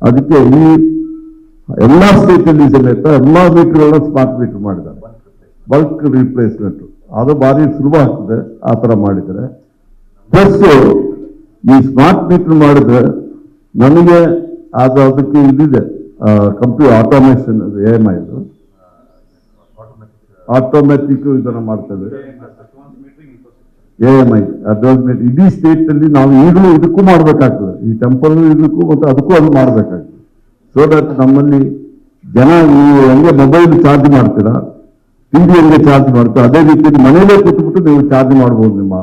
ಅದಕ್ಕೆ ಈ ಎಲ್ಲ ಸ್ಟೇಟಲ್ಲಿ ಸಮೇತ ಎಲ್ಲ ಮೀಟರ್ಗಳನ್ನ ಸ್ಮಾರ್ಟ್ ಮೀಟರ್ ಮಾಡಿದ್ದಾರೆ. ಬಲ್ಕ್ ರಿಪ್ಲೇಸ್ಮೆಂಟ್ ಅದು ಭಾರಿ ಸುಲಭ ಆಗ್ತದೆ ಆ ಥರ ಮಾಡಿದರೆ. ಪ್ಲಸ್ ಈ ಸ್ಮಾರ್ಟ್ ಮೀಟರ್ ಮಾಡಿದ್ರೆ ನಮಗೆ ಅದಕ್ಕೆ ಇದಿದೆ ಆಟೋಮೇಷನ್ AMI ಆಟೋಮ್ಯಾಟಿಕ್ ಇದನ್ನು ಮಾಡ್ತೇವೆ. AMI ಅಡ್ವಾನ್ಸ್ಮೆಂಟ್ ಇಡೀ ಸ್ಟೇಟ್ ಅಲ್ಲಿ ನಾವು ಈಗಲೂ ಇದಕ್ಕೂ ಮಾಡಬೇಕಾಗ್ತದೆ, ಈ ಟೆಂಪಲ್ ಇದಕ್ಕೂ ಮತ್ತು ಅದಕ್ಕೂ ಅದು ಮಾಡಬೇಕಾಗ್ತದೆ. ಸೊ ದಟ್ ನಮ್ಮಲ್ಲಿ ಜನ ನೀವು ಹೆಂಗೆ ಮೊಬೈಲ್ ಚಾರ್ಜ್ ಮಾಡ್ತೀರಾ, ಟಿವಿ ಹೆಂಗೆ ಚಾರ್ಜ್ ಮಾಡ್ತೀರಾ, ಅದೇ ರೀತಿ ಮನೆಯಲ್ಲೇ ಕೂತ್ಬಿಟ್ಟು ನೀವು ಚಾರ್ಜ್ ಮಾಡ್ಬೋದು, ನಿಮ್ಮ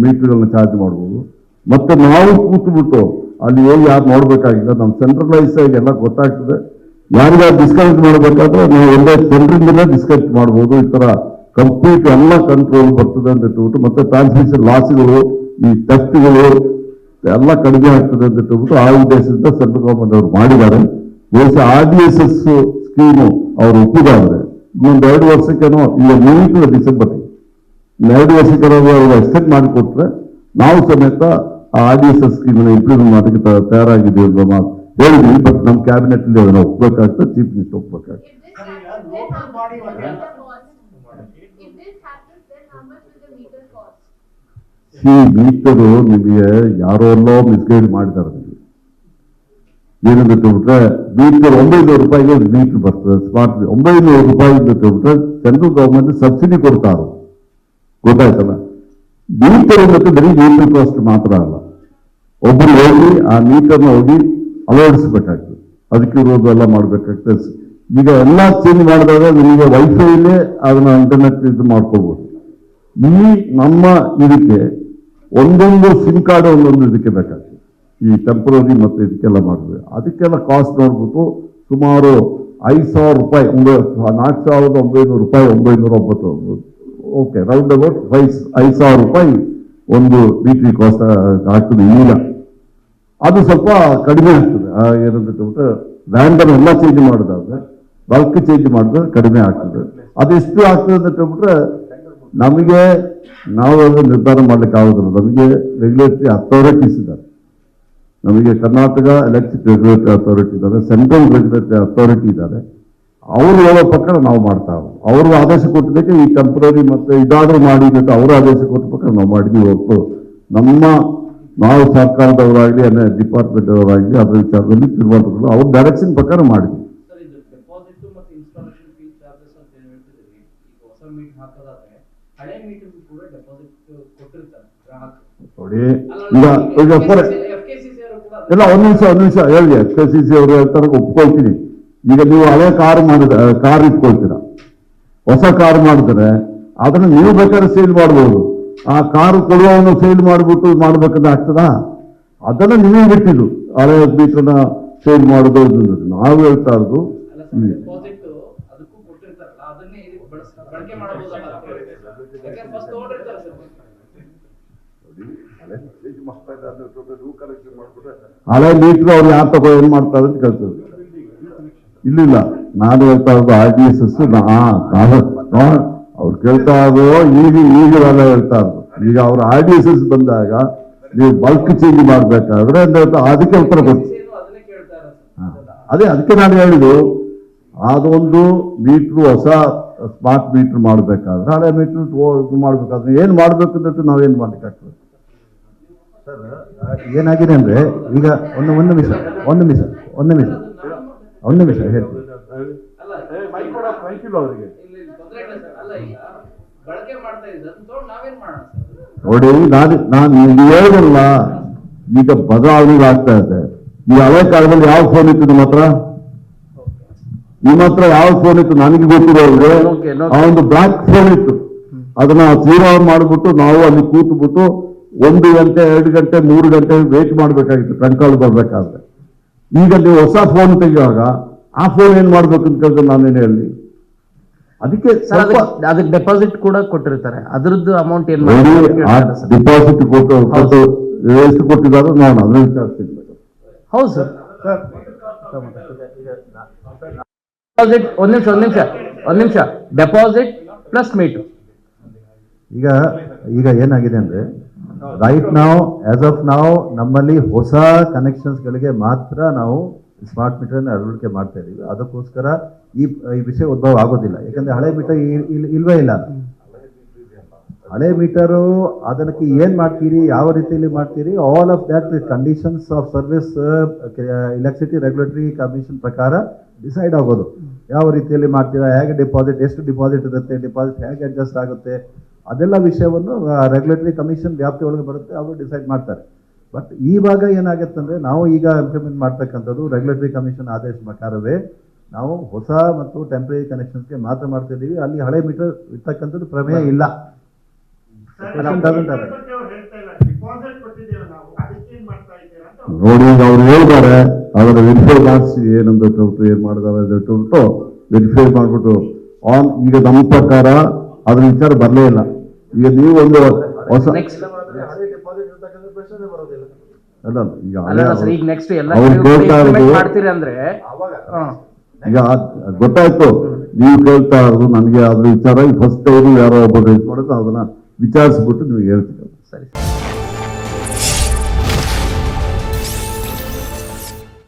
ಮೀಟರ್ಗಳನ್ನ ಚಾರ್ಜ್ ಮಾಡ್ಬೋದು. ಮತ್ತೆ ನಾವು ಕೂತ್ಬಿಟ್ಟು ಅಲ್ಲಿ ಹೋಗಿ ಯಾರು ನೋಡ್ಬೇಕಾಗಿಲ್ಲ, ನಮ್ಮ ಸೆಂಟ್ರಲೈಸ್ ಆಗಿ ಎಲ್ಲ ಗೊತ್ತಾಗ್ತದೆ. ಯಾರಿಗಾದ್ರು ಡಿಸ್ಕನೆಕ್ಟ್ ಮಾಡಬೇಕಾದ್ರೆ ನಾವು ಒಂದೇ ಸೆಂಟ್ರಿಂದಲೇ ಡಿಸ್ಕನೆಕ್ಟ್ ಮಾಡ್ಬೋದು. ಈ ತರ ಕಂಪ್ಲೀಟ್ ಎಲ್ಲ ಕಂಟ್ರೋಲ್ ಬರ್ತದೆ ಅಂತ ಇಟ್ಬಿಟ್ಟು, ಮತ್ತೆ ಟ್ರಾನ್ಸ್ಮಿಷನ್ ಲಾಸ್ಗಳು, ಈ ಟೆಸ್ಟ್ಗಳು ಎಲ್ಲ ಕಡಿಮೆ ಆಗ್ತದೆ ಅಂತ ಇಟ್ಬಿಟ್ಟು ಆ ಉದ್ದೇಶದಿಂದ ಸೆಂಟ್ರಲ್ ಗವರ್ಮೆಂಟ್ ಅವರು ಮಾಡಿದ್ದಾರೆ. ಬಹುಶಃ RDSS ಸ್ಕೀಮು ಅವರು ಒಪ್ಪಿದ್ದಾರೆ. ಇನ್ನೊಂದು 2 ವರ್ಷಕ್ಕೇನೋ ಈಗ ಮುಗಿತು ಡಿಸೆಂಬರ್, 2 ವರ್ಷಕ್ಕೇನೋ ಅವರು ಎಕ್ಸ್ಟೆಂಡ್ ಮಾಡಿಕೊಟ್ರೆ ನಾವು ಸಮೇತ ಆ RDSS ಸ್ಕೀಮನ್ನು ಇಂಪ್ಲಿಮೆಂಟ್ ಮಾಡೋಕ್ಕೆ ತಯಾರಾಗಿದ್ದೀವಿ ಅಂತ ಮಾತು ಹೇಳಿದ್ವಿ. ಬಟ್ ನಮ್ಮ ಕ್ಯಾಬಿನೆಟ್ ಅಲ್ಲಿ ಅದನ್ನು ಒಪ್ಪಬೇಕಾಗ್ತದೆ, ಚೀಫ್ ಮಿನಿಸ್ಟರ್ ಒಪ್ಪಬೇಕಾಗ್ತದೆ. ಮೀಟರು ನಿಮಗೆ ಯಾರೋ ಮಿಸ್ಗೈಡ್ ಮಾಡಿದ್ದಾರೆ. ಏನಂತ ಹೇಳ್ಬಿಟ್ರೆ ಮೀಟರ್ 900 ರೂಪಾಯಿಗೆ ಮೀಟರ್ ಬರ್ತದೆ, ಸ್ಮಾರ್ಟ್ 900 ರೂಪಾಯಿ ಅಂತ ಹೇಳ್ಬಿಟ್ರೆ ಸೆಂಟ್ರಲ್ ಗವರ್ಮೆಂಟ್ ಸಬ್ಸಿಡಿ ಕೊಡ್ತಾರೆ, ಗೊತ್ತಾಯ್ತಲ್ಲ. ಮೀಟರ್ ಮತ್ತೆ ಬರೀ ಮೀಟರ್ ಕಾಸ್ಟ್ ಮಾತ್ರ ಅಲ್ಲ, ಒಬ್ಬರು ಹೋಗಿ ಆ ಮೀಟರ್ನ ಹೋಗಿ ಅಳವಡಿಸ್ಬೇಕಾಗ್ತದೆ, ಅದಕ್ಕೆ ಇರೋದು ಎಲ್ಲ ಮಾಡ್ಬೇಕಾಗ್ತದೆ. ಈಗ ಎಲ್ಲ ಚೇಂಜ್ ಮಾಡಿದಾಗ ನಿಮಗೆ ವೈಫೈಲೇ ಅದನ್ನ ಇಂಟರ್ನೆಟ್ ಇದು ಮಾಡ್ಕೋಬಹುದು. ಈ ನಮ್ಮ ಇದಕ್ಕೆ ಒಂದೊಂದು ಸಿಮ್ ಕಾರ್ಡ್ ಒಂದೊಂದು ಇದಕ್ಕೆ ಬೇಕಾಗ್ತದೆ, ಈ ಟೆಂಪರರಿ ಮತ್ತೆ ಇದಕ್ಕೆಲ್ಲ ಮಾಡಿದ್ರೆ ಅದಕ್ಕೆಲ್ಲ ಕಾಸ್ಟ್ ನೋಡ್ಬಿಟ್ಟು ಸುಮಾರು 5,000 ರೂಪಾಯಿ, 4,900 ರೂಪಾಯಿ, 909, ಓಕೆ ರೌಂಡ್ ಅಬೌಟ್ 5,000 ರೂಪಾಯಿ ಒಂದು ವೀಕ್ಲಿ ಕಾಸ್ಟ್ ಆಗ್ತದೆ. ಈಗ ಅದು ಸ್ವಲ್ಪ ಕಡಿಮೆ ಆಗ್ತದೆ. ಏನಂತ ಹೇಳ್ಬಿಟ್ರೆ ರ್ಯಾಂಡಮ್ ಎಲ್ಲ ಚೇಂಜ್ ಮಾಡಿದ್ರೆ, ಬಲ್ಕ್ ಚೇಂಜ್ ಮಾಡಿದ್ರೆ ಕಡಿಮೆ ಆಗ್ತದೆ. ಅದೆಷ್ಟು ಆಗ್ತದೆ ಅಂತ ಹೇಳ್ಬಿಟ್ರೆ ನಮಗೆ ನಾವು ನಿರ್ಧಾರ ಮಾಡ್ಲಿಕ್ಕೆ ಆಗೋದಿಲ್ಲ. ನಮಗೆ ರೆಗ್ಯುಲೇಟರಿ ಅಥಾರಿಟೀಸ್ ಇದ್ದಾರೆ, ನಮಗೆ ಕರ್ನಾಟಕ ಎಲೆಕ್ಟ್ರಿಕ್ ರೆಗ್ಯುಲೇಟರಿ ಅಥಾರಿಟಿ ಇದ್ದಾರೆ, ಸೆಂಟ್ರಲ್ ರೆಗ್ಯುಲೇಟರಿ ಅಥಾರಿಟಿ ಇದ್ದಾರೆ. ಅವರು ಹೇಳೋ ಪ್ರಕಾರ ನಾವು ಮಾಡ್ತಾ ಅವರು ಆದೇಶ ಕೊಟ್ಟಿದ್ದಕ್ಕೆ ಈ ಟೆಂಪರರಿ ಮತ್ತೆ ಇದಾದ್ರೂ ಮಾಡಿ ಅಂತ ಅವರು ಆದೇಶ ಕೊಟ್ಟ ಪ್ರಕಾರ ನಾವು ಮಾಡಿದ್ವಿ ಹೊರತು ನಾವು ಸರ್ಕಾರದವರಾಗಲಿ ಡಿಪಾರ್ಟ್ಮೆಂಟ್ ಅವರಾಗಲಿ ಅದರ ವಿಚಾರದಲ್ಲಿ ತಿಳುವಳಿಕೆ ಅವ್ರ ಡೈರೆಕ್ಷನ್ ಪ್ರಕಾರ ಮಾಡಿದ್ವಿ. ನೋಡಿ ಈಗ ಇಲ್ಲ ಒಂದ್ ನಿಮಿಷ ಹೇಳಿ, FKCC ಅವರು ಹೇಳ್ತಾರೆ ಒಪ್ಕೊಳ್ತೀನಿ. ಈಗ ನೀವು ಹಳೆ ಕಾರ್ ಇಟ್ಕೊಳ್ತೀರಾ, ಹೊಸ ಕಾರ್ ಮಾಡಿದ್ರೆ ಅದನ್ನ ನೀವು ಬೇಕಾದ್ರೆ ಸೇಲ್ ಮಾಡ್ಬೋದು. ಆ ಕಾರು ಕೊಡುವವನು ಸೇಲ್ ಮಾಡಿಬಿಟ್ಟು ಮಾಡ್ಬೇಕಂತ ಆಗ್ತದಾ? ಅದನ್ನ ನೀವೇ ಬಿಟ್ಟಿದ್ದು ಹಳೆ ಮೀಟರ್ನ ಸೇಲ್ ಮಾಡೋದು. ನಾವು ಹೇಳ್ತಾ ಇರೋದು ಹಳೆ ಮೀಟರ್ ಅವ್ರು ಯಾರು ತಗೋ ಏನ್ ಮಾಡ್ತಾರೆ ಅಂತ ಕೇಳ್ತದೆ. ಇಲ್ಲ ನಾನು ಹೇಳ್ತಾ ಇರೋದು RDSS. ಅವ್ರು ಕೇಳ್ತಾ ಇರೋ ಈಗೆಲ್ಲ ಹೇಳ್ತಾ ಇರೋದು. ಈಗ ಅವ್ರ RDSS ಬಂದಾಗ ನೀವು ಬಲ್ಕ್ ಚೇಂಜ್ ಮಾಡ್ಬೇಕಾದ್ರೆ ಅದಕ್ಕೆ ಉತ್ತರ ಕೊಡ್ತೀವಿ. ಅದಕ್ಕೆ ನಾನು ಹೇಳಿದ್ದು ಅದೊಂದು ಮೀಟ್ರು ಹೊಸ ಸ್ಮಾರ್ಟ್ ಮೀಟರ್ ಮಾಡ್ಬೇಕಾದ್ರೆ ಹಳೆ ಮೀಟರ್ ಮಾಡ್ಬೇಕಾದ್ರೆ ಏನ್ ಮಾಡ್ಬೇಕು ಅಂತ ನಾವೇನ್ ಮಾಡ್ಲಿಕ್ಕಾಗ್ತದೆ ಸರ್? ಏನಾಗಿದೆ ಅಂದ್ರೆ ಈಗ ಒಂದು ನಿಮಿಷ ಹೇಳ್ತೀನಿ. ನೋಡಿ ನಾನು ಹೇಳಿದಲ್ಲ, ಈಗ ಬದಲಾವಣೆ ಆಗ್ತಾ ಇದೆ. ಈ ಹಳೆ ಕಾಲದಲ್ಲಿ ಯಾವ ಫೋನ್ ಇತ್ತು ನಿಮ್ಮ ಹತ್ರ ಯಾವ ಫೋನ್ ಇತ್ತು ನನಗೆ ಗೊತ್ತಿರೋರಿಗೆ ಆ ಒಂದು ಬ್ಲಾಕ್ ಫೋನ್ ಇತ್ತು. ಅದನ್ನ ಜೀರೋ ಮಾಡಿಬಿಟ್ಟು ನಾವು ಅಲ್ಲಿ ಕೂತ್ಬಿಟ್ಟು 1 ಗಂಟೆ 2 ಗಂಟೆ 3 ಗಂಟೆ ವೇಟ್ ಮಾಡ್ಬೇಕಾಗಿತ್ತು ಟ್ರಂಕ್ ಕಾಲ್ ಬರ್ಬೇಕಾದ್ರೆ. ಈಗ ನೀವು ಹೊಸ ಫೋನ್ ತೆಗೆಯುವಾಗ ಆ ಫೋನ್ ಏನ್ ಮಾಡ್ಬೇಕು ಅಂತ ಕೇಳಿದ್ರೆ ನಾನೇನು ಹೇಳಿ. ಅದಕ್ಕೆ ಅದಕ್ಕೆ ಡೆಪಾಸಿಟ್ ಕೂಡ ಕೊಟ್ಟಿರ್ತಾರೆ, ಅದ್ರದ್ದು ಅಮೌಂಟ್ ಏನ್ ಡಿಪಾಸಿಟ್ ಕೊಟ್ಟು ಎಷ್ಟು ಕೊಟ್ಟಿದ್ದಾರೆ ನಾನು ಅದನ್ನ ವಿಚಾರಿಸ್ತೀನಿ. ಹೌದು ಸರ್. ಡೆಪಾಸಿಟ್ ಒಂದ್ ನಿಮಿಷ ಡೆಪಾಸಿಟ್ ಪ್ಲಸ್ ಮೀಟರ್. ಈಗ ಏನಾಗಿದೆ ಅಂದ್ರೆ ರೈಟ್ ನಾವು ಆಸ್ ಆಫ್ ನಾವು ನಮ್ಮಲ್ಲಿ ಹೊಸ ಕನೆಕ್ಷನ್ಸ್ ಗಳಿಗೆ ಮಾತ್ರ ನಾವು ಸ್ಮಾರ್ಟ್ ಮೀಟರ್ನ ಅಳವಡಿಕೆ ಮಾಡ್ತಾ ಇದೀವಿ. ಅದಕ್ಕೋಸ್ಕರ ಈ ವಿಷಯ ಉದ್ಭವ ಆಗೋದಿಲ್ಲ. ಯಾಕಂದ್ರೆ ಹಳೆ ಮೀಟರ್ ಇಲ್ವೇ ಇಲ್ಲ. ಹಳೆ ಮೀಟರು ಅದಕ್ಕೆ ಏನ್ ಮಾಡ್ತೀರಿ, ಯಾವ ರೀತಿಯಲ್ಲಿ ಮಾಡ್ತೀರಿ, all of that conditions of service electricity regulatory commission ಪ್ರಕಾರ ಡಿಸೈಡ್ ಆಗೋದು. ಯಾವ ರೀತಿಯಲ್ಲಿ ಮಾಡ್ತೀರಾ, ಹೇಗೆ ಡಿಪಾಸಿಟ್, ಎಷ್ಟು ಡಿಪಾಸಿಟ್ ಇರುತ್ತೆ, ಡಿಪಾಸಿಟ್ ಹೇಗೆ ಅಡ್ಜಸ್ಟ್ ಆಗುತ್ತೆ, ಅದೆಲ್ಲ ವಿಷಯವನ್ನು ರೆಗ್ಯುಲೇಟರಿ ಕಮಿಷನ್ ವ್ಯಾಪ್ತಿ ಒಳಗೆ ಬರುತ್ತೆ, ಅವರು ಡಿಸೈಡ್ ಮಾಡ್ತಾರೆ. ಬಟ್ ಇವಾಗ ಏನಾಗುತ್ತೆ ಅಂದ್ರೆ, ನಾವು ಈಗ ಇಂಪ್ಲಿಮೆಂಟ್ ಮಾಡ್ತಕ್ಕಂಥದ್ದು ರೆಗ್ಯುಲೇಟರಿ ಕಮಿಷನ್ ಆದೇಶ ಪ್ರಕಾರವೇ ನಾವು ಹೊಸ ಮತ್ತು ಟೆಂಪರರಿ ಕನೆಕ್ಷನ್ಸ್ಗೆ ಮಾತ್ರ ಮಾಡ್ತಾ ಇದ್ದೀವಿ. ಅಲ್ಲಿ ಹಳೆ ಮೀಟರ್ ಇರ್ತಕ್ಕಂಥದ್ದು ಪ್ರಮೇಯ ಇಲ್ಲ. ನೋಡಿ, ಈಗ ಅವ್ರು ಹೇಳ್ತಾರೆ ಅದರ ವೆರಿಫೈ ಮಾಡಿಸಿ ಏನಂತ ಏನ್ ಮಾಡಿದಾರೆ ಅಂತ ವೆರಿಫೈ ಮಾಡ್ಬಿಟ್ಟು ಈಗ ನಮ್ಮ ಪ್ರಕಾರ ಅದ್ರ ವಿಚಾರ ಬರಲೇ ಇಲ್ಲ. ಈಗ ನೀವು ಒಂದು ಹೊಸ ಅಲ್ಲ, ಈಗ ಈಗ ನೆಕ್ಸ್ಟ್ ಎಲ್ಲ ಅವ್ರು ಕೇಳ್ತಾ ಇರೋದು ಮಾಡ್ತೀರಿ ಅಂದ್ರೆ ಈಗ ಗೊತ್ತಾಯ್ತು. ನೀವು ಕೇಳ್ತಾ ಇರೋದು ನನಗೆ ಅದ್ರ ವಿಚಾರ ಫಸ್ಟ್ ಟೈಮ್ ಯಾರೋ ಒಬ್ಬರು ಮಾಡಿದ್ರು, ಅದನ್ನ ವಿಚಾರಿಸ್ಬಿಟ್ಟು ನೀವು ಹೇಳ್ತೀರ. ಸರಿ.